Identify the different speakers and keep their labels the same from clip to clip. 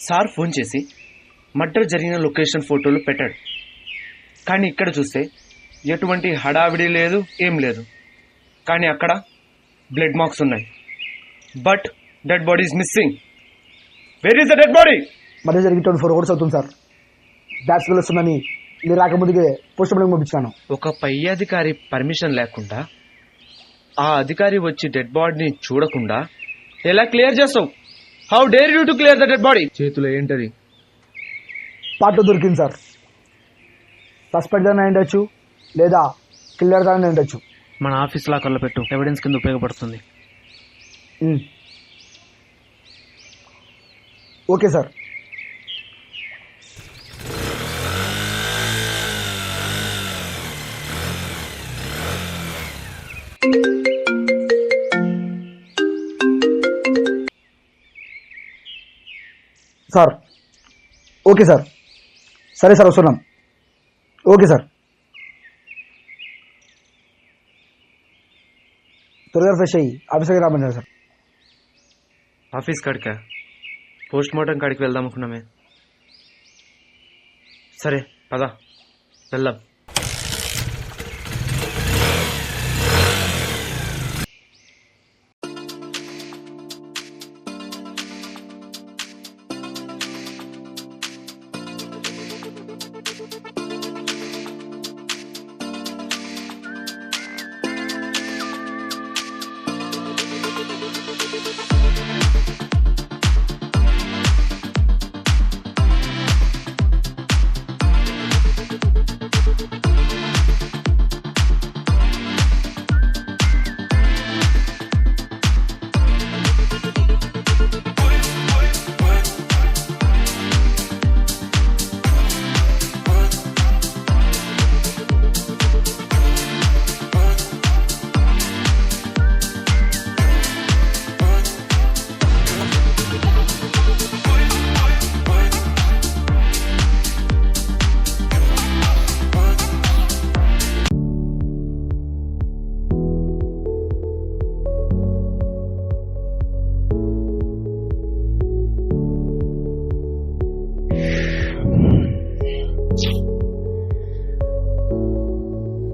Speaker 1: Sir phone చేసి murder జరిగిన location ఫోటోలు పెట్టాడు. కానీ ఇక్కడ చూస్తే ఎటువంటి హడావిడి లేదు, ఏం లేదు. కానీ అక్కడ బ్లడ్ మార్క్స్ ఉన్నాయి. But dead body is missing. Where is the dead body?
Speaker 2: Murder జరిగి 24 hours అవుతుంది సార్. బ్యాట్స్ వస్తుందని మీరు రాకముందుకే పోస్ట్ మార్టం పంపించాను.
Speaker 1: ఒక పై అధికారి పర్మిషన్ లేకుండా ఆ అధికారి వచ్చి డెడ్ బాడీని చూడకుండా ఎలా క్లియర్ చేస్తావు? How dare you to clear the dead body? చేతిలో ఏంటది?
Speaker 2: పార్ట్ దొరికింది సార్. సస్పెక్ట్ గానే ఉండొచ్చు, లేదా కిల్లర్ గానే ఉండొచ్చు.
Speaker 1: మన ఆఫీస్ లాకర్లో పెట్టు, ఎవిడెన్స్ కింద ఉపయోగపడుతుంది.
Speaker 2: Okay sir. Sir okay sir. సరే సార్, వస్తున్నాం. Okay sir. త్వరగా ఫ్రెష్ అయ్యి ఆఫీస్కి రామన్నారు సార్.
Speaker 1: ఆఫీస్ కాడికా? పోస్ట్ మార్టం కాడికి వెళ్దాం అనుకున్నామే. సరే పద వెళ్దాం.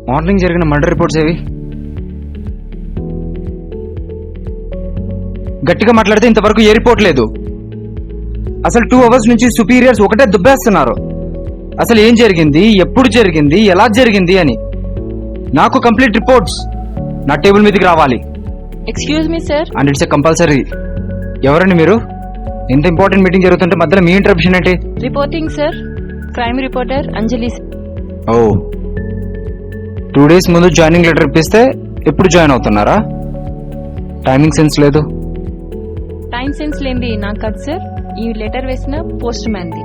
Speaker 3: మార్నింగ్ జరిగిన మర్డర్ రిపోర్ట్స్ ఏవి? గట్టిగా మాట్లాడితే ఇంతవరకు ఏ రిపోర్ట్ లేదు. అసలు 2 hours నుంచి సుపీరియర్స్ ఒకటే దుబ్బేస్తున్నారు. అసలు ఏం జరిగింది, ఎప్పుడు జరిగింది, ఎలా జరిగింది అని. నాకు కంప్లీట్ రిపోర్ట్స్ నా టేబుల్ మీదకి రావాలి.
Speaker 4: Excuse me sir.
Speaker 3: And it's compulsory. ఎవరండి మీరు? ఎంత ఇంపార్టెంట్ మీటింగ్ జరుగుతుంటే మధ్యలో మీ ఇంటరప్షన్ ఏంటి?
Speaker 4: Reporting sir. క్రైమ్ రిపోర్టర్ అంజలి.
Speaker 3: ఓ, 2 days ముందు జాయినింగ్ లెటర్ ఇప్పిస్తే ఎప్పుడు జాయిన్ అవుతున్నారా? టైమింగ్ సెన్స్ లేదు.
Speaker 4: టైం సెన్స్ లేంది నాకు కాదు సార్. ఈ లెటర్ వేసిన పోస్ట్ మ్యాన్ది.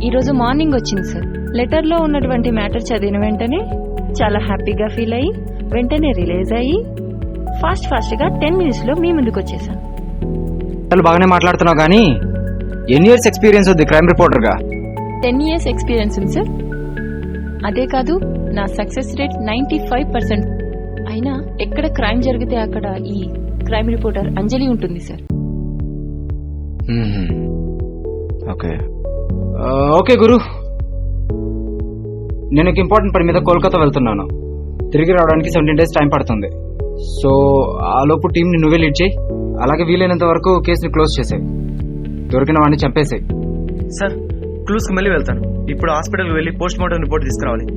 Speaker 4: ఈరోజు మార్నింగ్ వచ్చింది సార్. లెటర్లో ఉన్నటువంటి మ్యాటర్ చదివిన వెంటనే చాలా హ్యాపీగా ఫీల్ అయ్యి వెంటనే రిలీజ్ అయ్యి ఫాస్ట్గా 10 minutes మీ ముందుకు వచ్చేసాను.
Speaker 3: అసలు బాగానే మాట్లాడుతున్నావు కానీ ఎన్ని ఇయర్స్ ఎక్స్పీరియన్స్ ఉంది క్రైమ్ రిపోర్టర్గా?
Speaker 4: 10 years ఎక్స్పీరియన్స్ ఉంది సార్. అదే కాదు, నా సక్సెస్ రేట్ 95%. అయినా ఎక్కడ క్రైమ్ జరిగితే అక్కడ ఈ క్రైమ్ రిపోర్టర్ అంజలి ఉంటుంది సార్.
Speaker 3: ఓకే ఓకే గురు, నేను ఒక ఇంపార్టెంట్ పని మీద కోల్కతా వెళ్తున్నాను. తిరిగి రావడానికి 17 days టైం పడుతుంది. సో ఆ లోపు టీంని నువ్వే లీడ్ చేయి. అలాగే వీలైనంత వరకు కేసుని క్లోజ్ చేసేయి. దొరికిన వాడిని చంపేసేయి.
Speaker 1: సార్ క్లూస్కి మళ్ళీ వెళ్తాను. ఇప్పుడు హాస్పిటల్కి వెళ్ళి పోస్ట్ మార్టం రిపోర్ట్ తీసుకురావాలి.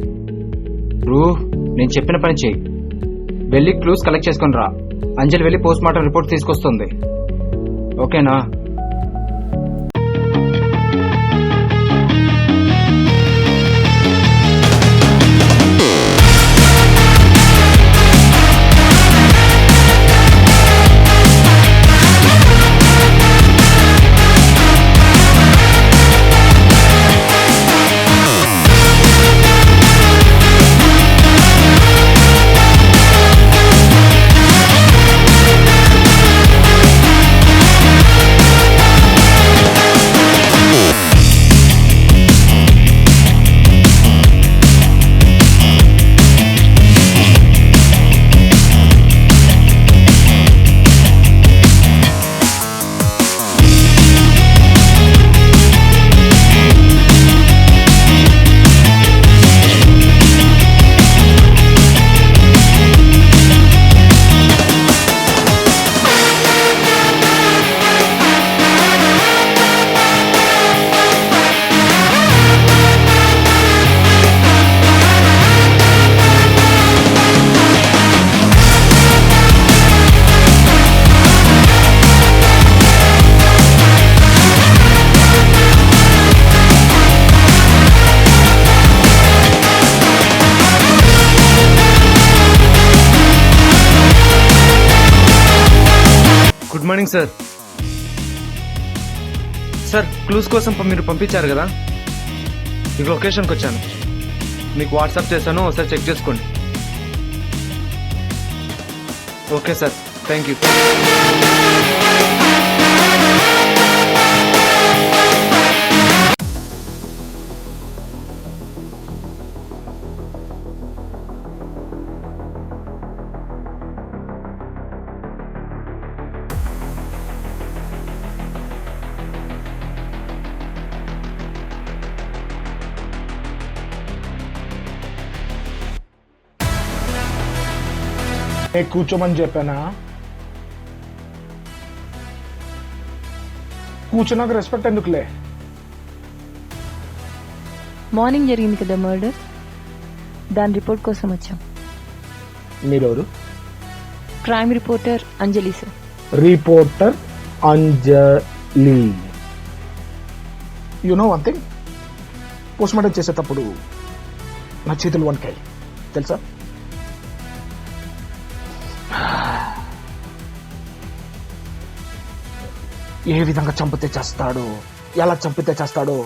Speaker 3: నేను చెప్పిన పని చెయ్యి. వెళ్ళి క్లూస్ కలెక్ట్ చేసుకుని రా. అంజలి వెళ్ళి పోస్ట్ మార్టం రిపోర్ట్ తీసుకొస్తుంది. ఓకేనా?
Speaker 1: Morning sir. సార్ క్లూస్ కోసం మీరు పంపించారు కదా, మీకు లొకేషన్కి వచ్చాను. మీకు వాట్సాప్ చేశాను, ఒకసారి చెక్ చేసుకోండి. Okay sir, thank you.
Speaker 2: నేను కూర్చోమని చెప్పానా? కూర్చున్నాక రెస్పెక్ట్ ఎందుకులే?
Speaker 4: మార్నింగ్ జరిగింది కదా మర్డర్, దాని రిపోర్ట్ కోసం వచ్చాం.
Speaker 2: మీరెవరు?
Speaker 4: Crime reporter Anjali sir.
Speaker 2: Reporter Anjali. You know one thing, post mortem చేసేటప్పుడు నా చేతులు వణికాయి తెలుసా? ఏ విధంగా చంపితే చేస్తాడో, ఎలా చంపితే చేస్తాడో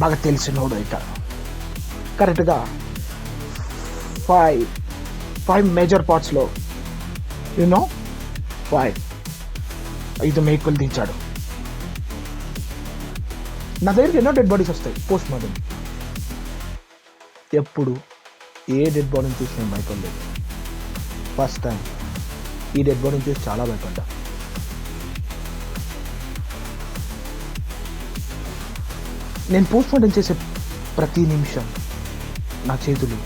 Speaker 2: బాగా తెలిసినోడు అవుతాడు. కరెక్ట్గా ఫైవ్ మేజర్ పార్ట్స్లో యూనో 5 మేకులు దించాడు. నా దగ్గరికి ఎన్నో డెడ్ బాడీస్ వస్తాయి పోస్ట్ మార్టం. ఎప్పుడు ఏ డెడ్ బాడీని చూసి నేను భయపడలేదు. ఫస్ట్ టైం ఈ డెడ్ బాడీని చూసి చాలా భయపడ్డా. నేను పోస్ట్ మార్టం చేసే ప్రతి నిమిషం నా చేతులు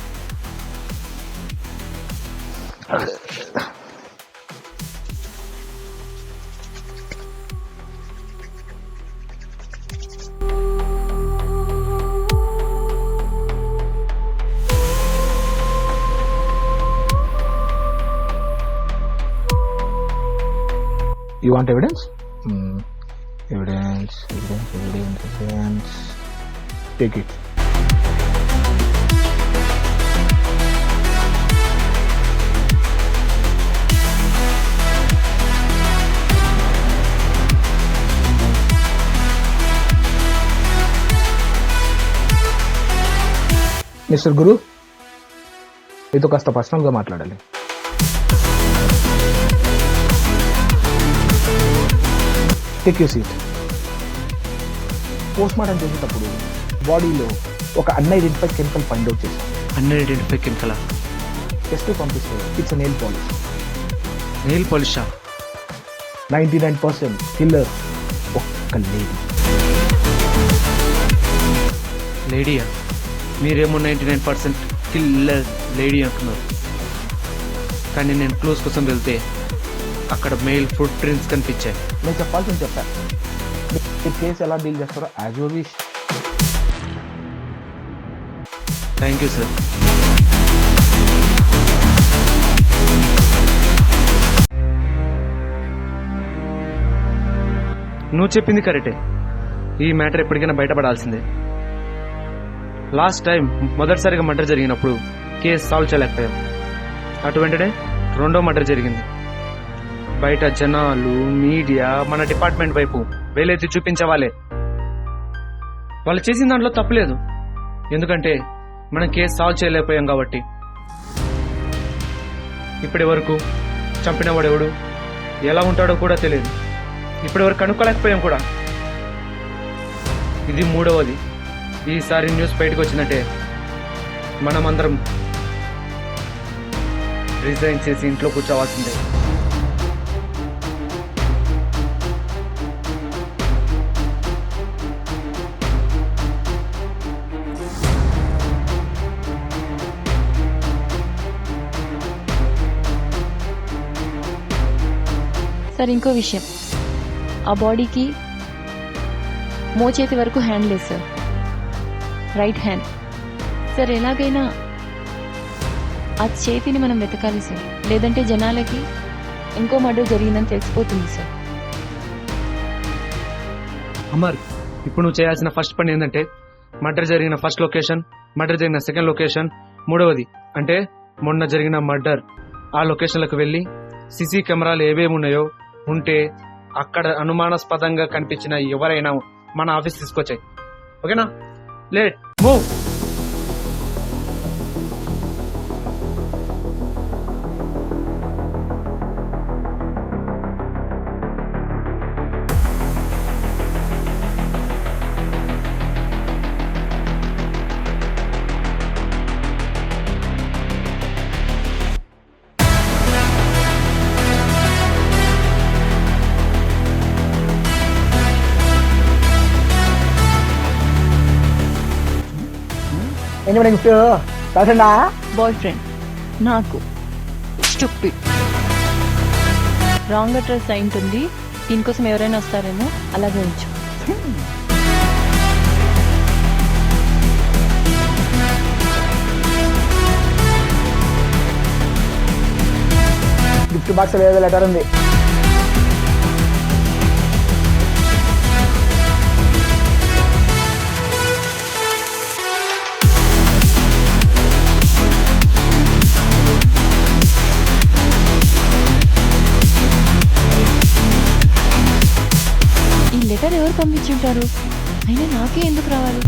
Speaker 2: You want evidence? Evidence. Take it. Mister Guru, మీతో కాస్త పర్సనల్గా మాట్లాడాలి. Take you seat. Post mortem చేసేటప్పుడు బాడీలో ఒక అన్ఐడెంటిఫైడ్ కెమికల్ ఫైండ్ అవుట్ చేశాం.
Speaker 1: అన్ఐడెంటిఫైడ్ కెమికల్
Speaker 2: టెస్ట్ పంపిస్తే ఇట్స్ నెయిల్ పాలిష్.
Speaker 1: నెయిల్ పాలిషా?
Speaker 2: 99% కిల్లర్ ఒక్క లేడీ.
Speaker 1: లేడీయా? మీరేమో 99% కిల్లర్ లేడీ అంటున్నారు. కానీ నేను క్లోజ్ కోసం వెళ్తే అక్కడ మెయిల్ ఫుట్ ప్రింట్స్ కనిపించాయి.
Speaker 2: నేను చెప్పాల్సింది చెప్పాను. ఈ కేసు ఎలా డీల్ చేస్తారో as your wish.
Speaker 1: Thank you sir. నువ్వు చెప్పింది కరెక్టే. ఈ మ్యాటర్ ఎప్పటికైనా బయటపడాల్సిందే. లాస్ట్ టైం మొదటిసారిగా మర్డర్ జరిగినప్పుడు కేసు సాల్వ్ చేయలేకపోయాం. అటువంటినే రెండో మర్డర్ జరిగింది. బయట జనాలు, మీడియా మన డిపార్ట్మెంట్ వైపు వేలెత్తి చూపించేవాళ్ళే. వాళ్ళు చేసిన దాంట్లో తప్పులేదు, ఎందుకంటే మనం కేసు సాల్వ్ చేయలేకపోయాం కాబట్టి. ఇప్పటి వరకు చంపిన వాడెవడు, ఎలా ఉంటాడో కూడా తెలియదు. ఇప్పటి వరకు కనుక్కోలేకపోయాం కూడా. ఇది మూడవది. ఈసారి న్యూస్ బయటకు వచ్చినట్టే మనమందరం రిజైన్ చేసి ఇంట్లో కూర్చోవాల్సిందే.
Speaker 4: సార్ ఇంకో విషయం, ఆ బాడీకి మోచేతి వరకు హ్యాండ్ లేదు సార్, రైట్ హ్యాండ్. సార్ ఎలాగైనా ఆ చేతిని మనం వెతకాలి సార్, లేదంటే జనాలకి ఇంకో మర్డర్ జరిగిందని తెలిసిపోతుంది సార్.
Speaker 1: అమర్, ఇప్పుడు నువ్వు చేయాల్సిన ఫస్ట్ పని ఏంటంటే మర్డర్ జరిగిన ఫస్ట్ లొకేషన్, మర్డర్ జరిగిన సెకండ్ లొకేషన్, మూడవది అంటే మొన్న జరిగిన మర్డర్ ఆ లొకేషన్లకు వెళ్ళి సీసీ కెమెరాలు ఏవేమి ఉన్నాయో ఉంటే అక్కడ అనుమానాస్పదంగా కనిపించిన ఎవరైనా మన ఆఫీస్ తీసుకొచ్చాయి. ఓకేనా? Late move.
Speaker 2: ఏంటి మేడం గిఫ్ట్ రాసండా?
Speaker 4: బాయ్ ఫ్రెండ్ నాకు స్టూపిడ్ రాంగ్ అడ్రస్ అయి ఉంటుంది. దీనికోసం ఎవరైనా వస్తారేమో, అలాగే ఉంచు.
Speaker 2: గిఫ్ట్ బాక్స్ ఏదో లెటర్ ఉంది.
Speaker 4: ఈ లెటర్ ఎవరు పంపించుంటారు? అయినా నాకే ఎందుకు రావాలి?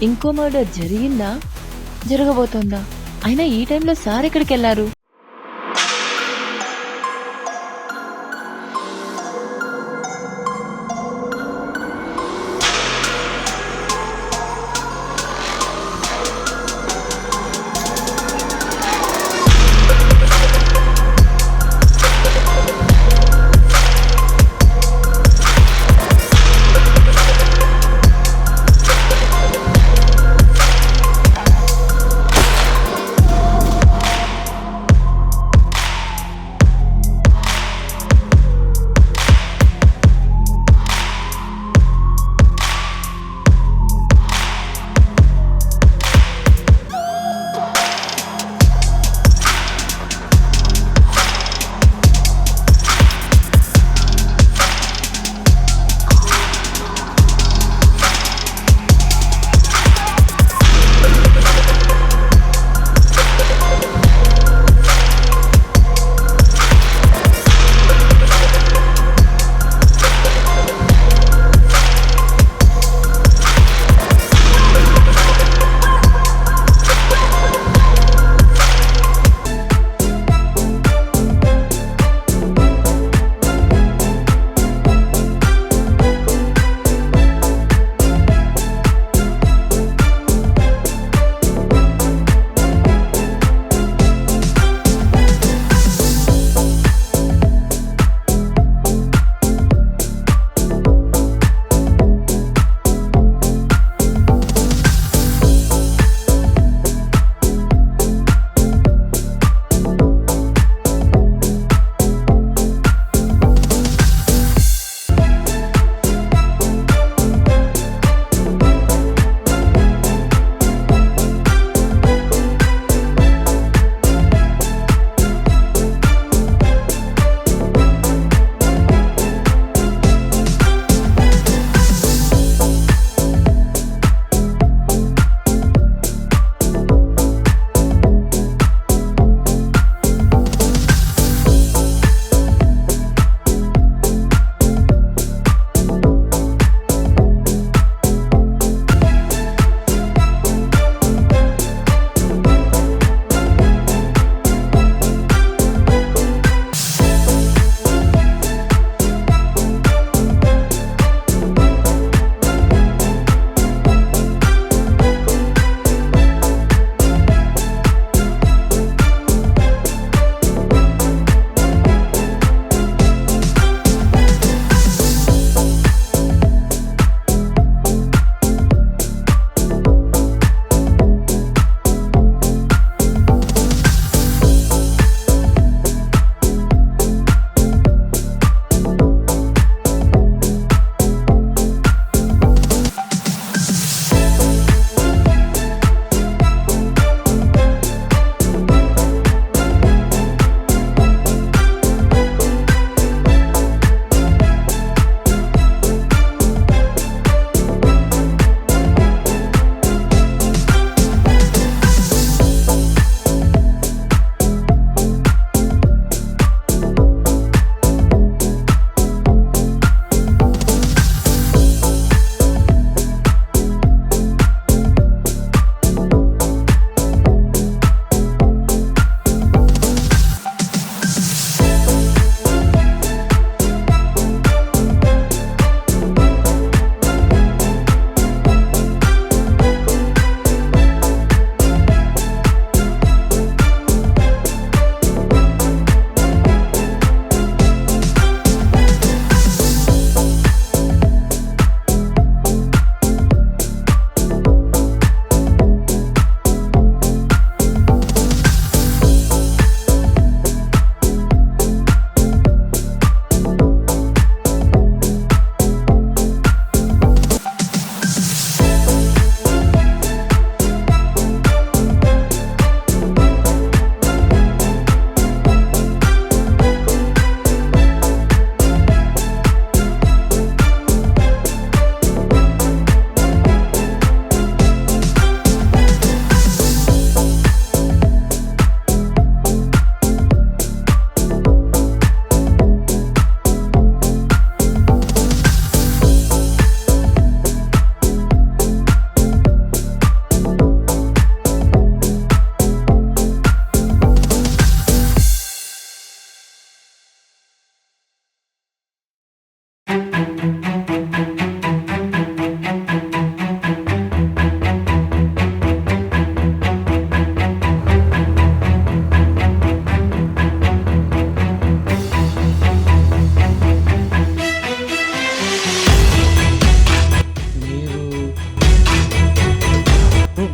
Speaker 4: ఇంకో మర్డర్ జరిగిందా, జరగబోతోందా? అయినా ఈ టైంలో సార్ ఎక్కడికి వెళ్ళారు?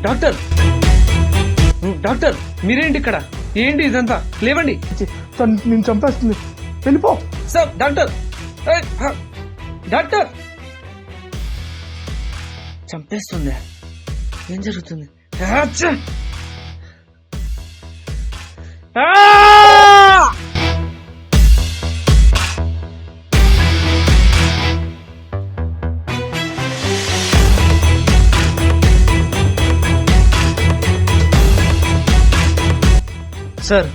Speaker 1: డాక్టర్ డాక్టర్ మీరేంటి ఇక్కడ? ఏంటి ఇదంతా? లేవండి
Speaker 2: సార్ నేను చంపేస్తుంది, వెళ్ళిపో.
Speaker 1: సార్ డాక్టర్ డాక్టర్ చంపేస్తుంది. ఏం జరుగుతుంది? అచ్చా! ఆ! సార్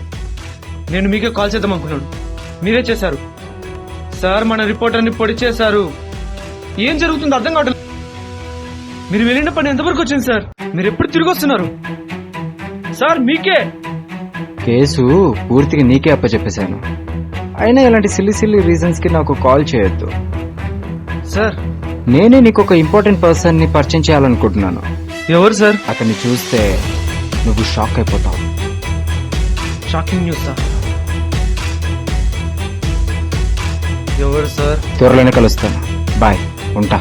Speaker 1: నేను మీకే కాల్ చేద్దాం అనుకున్నాను, మీరే చేశారు. సార్ మన రిపోర్టర్ని పొడి చేశారు. ఏం జరుగుతుందో అర్థం కావట్లేదు. మీరు వెళ్ళిన పని ఎంతవరకు వచ్చింది సార్? మీరు ఎప్పుడు తిరిగి వస్తున్నారు సార్? మీకే
Speaker 3: కేసు పూర్తిగా నీకే అప్పచెప్పేశాను. అయినా ఇలాంటి సిల్లీ రీజన్స్ కి నాకు కాల్ చేయొద్దు.
Speaker 1: సార్.
Speaker 3: నేనే నీకు ఒక ఇంపార్టెంట్ పర్సన్ ని పరిచయం చేయాలనుకుంటున్నాను.
Speaker 1: ఎవరు సార్?
Speaker 3: అతన్ని చూస్తే నువ్వు షాక్ అయిపోతావు.
Speaker 1: Shocking news sir. ఎవరు సార్?
Speaker 3: త్వరలోనే కలుస్తాను. బాయ్, ఉంటా.